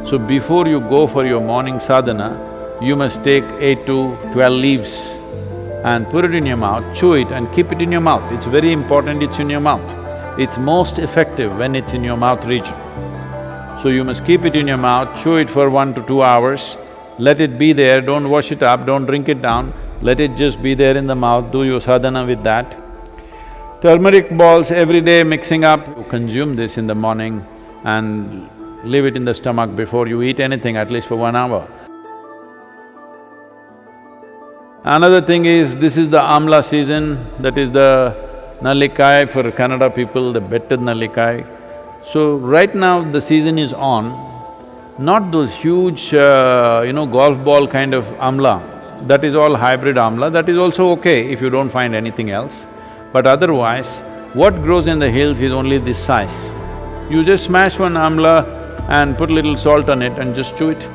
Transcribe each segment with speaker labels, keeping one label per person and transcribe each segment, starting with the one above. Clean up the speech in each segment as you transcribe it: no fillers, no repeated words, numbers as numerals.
Speaker 1: So before you go for your morning sadhana, you must take 8 to 12 leaves and put it in your mouth, chew it and keep it in your mouth. It's very important it's in your mouth. It's most effective when it's in your mouth region. So you must keep it in your mouth, chew it for 1 to 2 hours, let it be there, don't wash it up, don't drink it down, let it just be there in the mouth, do your sadhana with that. Turmeric balls every day mixing up, you consume this in the morning and leave it in the stomach before you eat anything, at least for 1 hour. Another thing is, this is the Amla season, that is the Nallikai for Kannada people, the betted Nallikai. So right now the season is on, not those huge, golf ball kind of Amla, that is all hybrid Amla, that is also okay if you don't find anything else. But otherwise, what grows in the hills is only this size. You just smash one Amla and put a little salt on it and just chew it.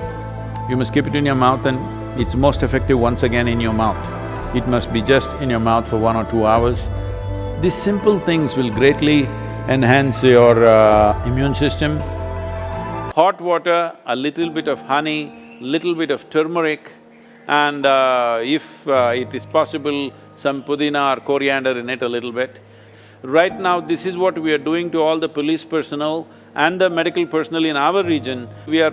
Speaker 1: You must keep it in your mouth and it's most effective once again in your mouth. It must be just in your mouth for 1 or 2 hours. These simple things will greatly enhance your immune system. Hot water, a little bit of honey, little bit of turmeric and if it is possible, some pudina or coriander in it a little bit. Right now, this is what we are doing to all the police personnel and the medical personnel in our region. We are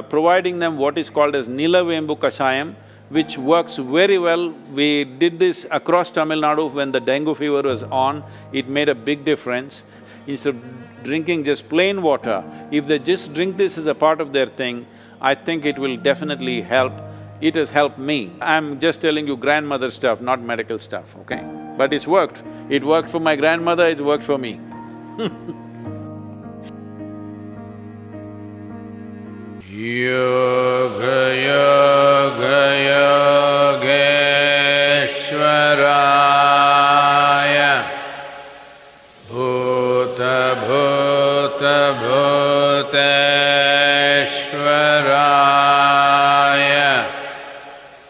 Speaker 1: providing them what is called as Nilavembu Kashayam, which works very well. We did this across Tamil Nadu when the dengue fever was on, it made a big difference. Instead of drinking just plain water, if they just drink this as a part of their thing, I think it will definitely help. It has helped me. I'm just telling you grandmother stuff, not medical stuff, okay? But it's worked. It worked for my grandmother, it worked for me. Yoga yoga yogeshwaraya bhuta bhuta bhuteshwaraya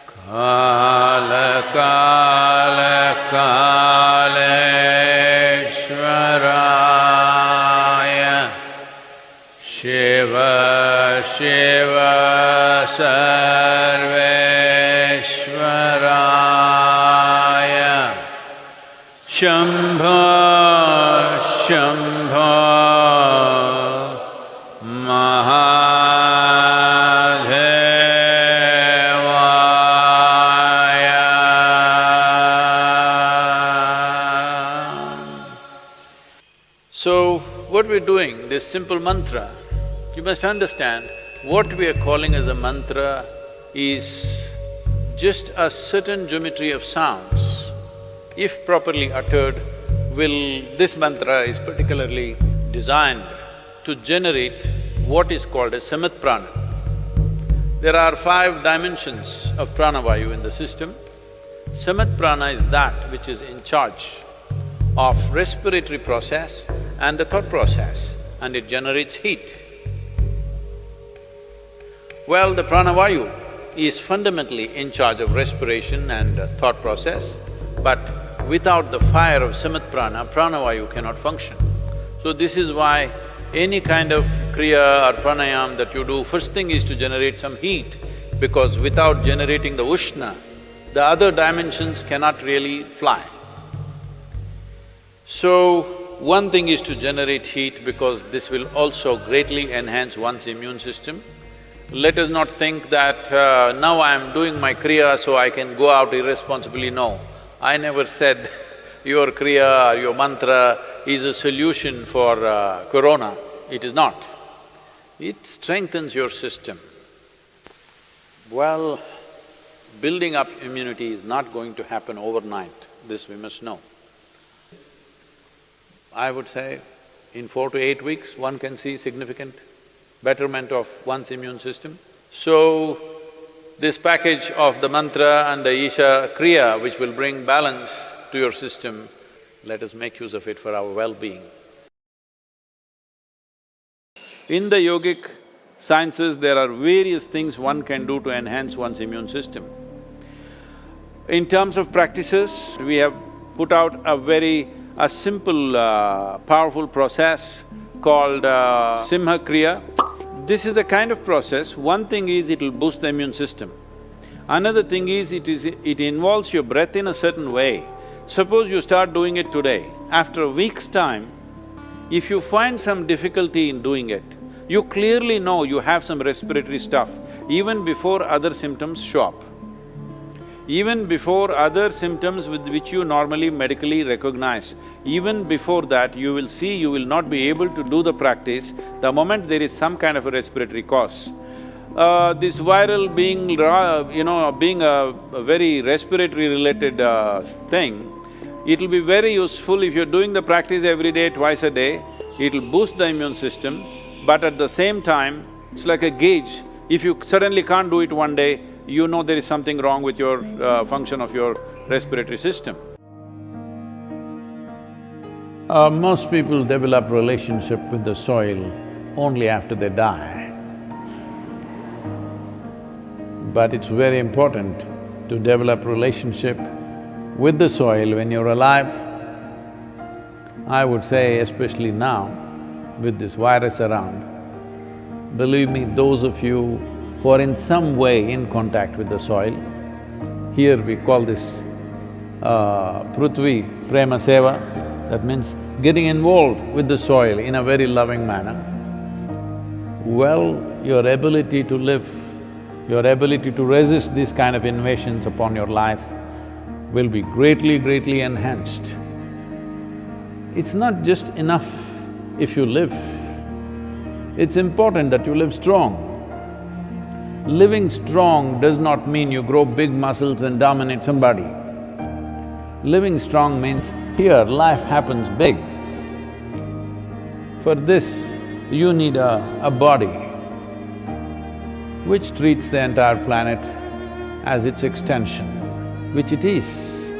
Speaker 1: kala kala kaleshwaraya seva seva sarveshwaraya shambho shambho mahadevaya. So, what we're doing, this simple mantra, you must understand, what we are calling as a mantra is just a certain geometry of sounds. If properly uttered, this mantra is particularly designed to generate what is called as samat prana. There are 5 dimensions of pranavayu in the system. Samat prana is that which is in charge of respiratory process and the thought process, and it generates heat. Well, the pranavayu is fundamentally in charge of respiration and thought process, but without the fire of samat prana, pranavayu cannot function. So this is why any kind of kriya or pranayam that you do, first thing is to generate some heat, because without generating the ushna, the other dimensions cannot really fly. So, one thing is to generate heat because this will also greatly enhance one's immune system. Let us not think that now I am doing my kriya so I can go out irresponsibly. No, I never said your kriya or your mantra is a solution for corona. It is not. It strengthens your system. Well, building up immunity is not going to happen overnight, this we must know. I would say in 4 to 8 weeks, one can see significant betterment of one's immune system. So, this package of the mantra and the Isha Kriya, which will bring balance to your system, let us make use of it for our well-being. In the yogic sciences, there are various things one can do to enhance one's immune system. In terms of practices, we have put out a simple, powerful process called Simha Kriya. This is a kind of process. One thing is it'll boost the immune system. Another thing is it involves your breath in a certain way. Suppose you start doing it today, after a week's time, if you find some difficulty in doing it, you clearly know you have some respiratory stuff even before other symptoms show up. Even before other symptoms with which you normally medically recognize, even before that you will see you will not be able to do the practice the moment there is some kind of a respiratory cause. This viral being, being a very respiratory related thing, it'll be very useful if you're doing the practice every day, twice a day, it'll boost the immune system, but at the same time, it's like a gauge. If you suddenly can't do it one day, you know there is something wrong with your function of your respiratory system. Most people develop relationship with the soil only after they die. But it's very important to develop relationship with the soil when you're alive. I would say especially now, with this virus around, believe me, those of you who are in some way in contact with the soil, here we call this pruthvi, prema, seva, that means getting involved with the soil in a very loving manner, well, your ability to live, your ability to resist these kind of invasions upon your life will be greatly enhanced. It's not just enough if you live, it's important that you live strong. Living strong does not mean you grow big muscles and dominate somebody. Living strong means here life happens big. For this, you need a body which treats the entire planet as its extension, which it is.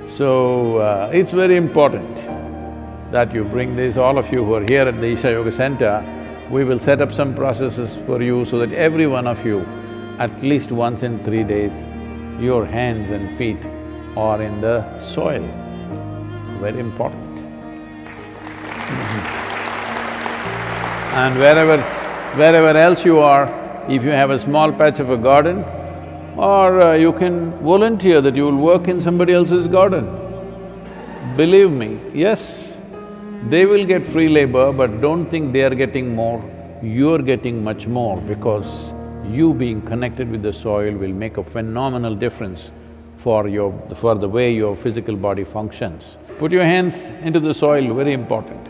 Speaker 1: So, it's very important that you bring this, all of you who are here at the Isha Yoga Center, we will set up some processes for you so that every one of you, at least once in 3 days, your hands and feet are in the soil. Very important. And wherever else you are, if you have a small patch of a garden, or you can volunteer that you will work in somebody else's garden. Believe me, yes, they will get free labor, but don't think they are getting more, you're getting much more because you being connected with the soil will make a phenomenal difference for the way your physical body functions. Put your hands into the soil, very important.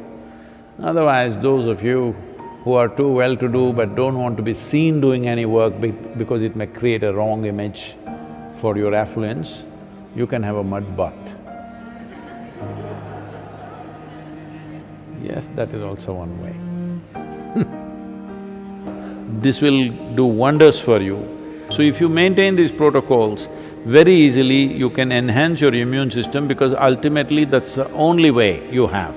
Speaker 1: Otherwise, those of you who are too well-to-do but don't want to be seen doing any work because it may create a wrong image for your affluence, you can have a mud bath. Yes, that is also one way. This will do wonders for you. So if you maintain these protocols, very easily you can enhance your immune system because ultimately that's the only way you have.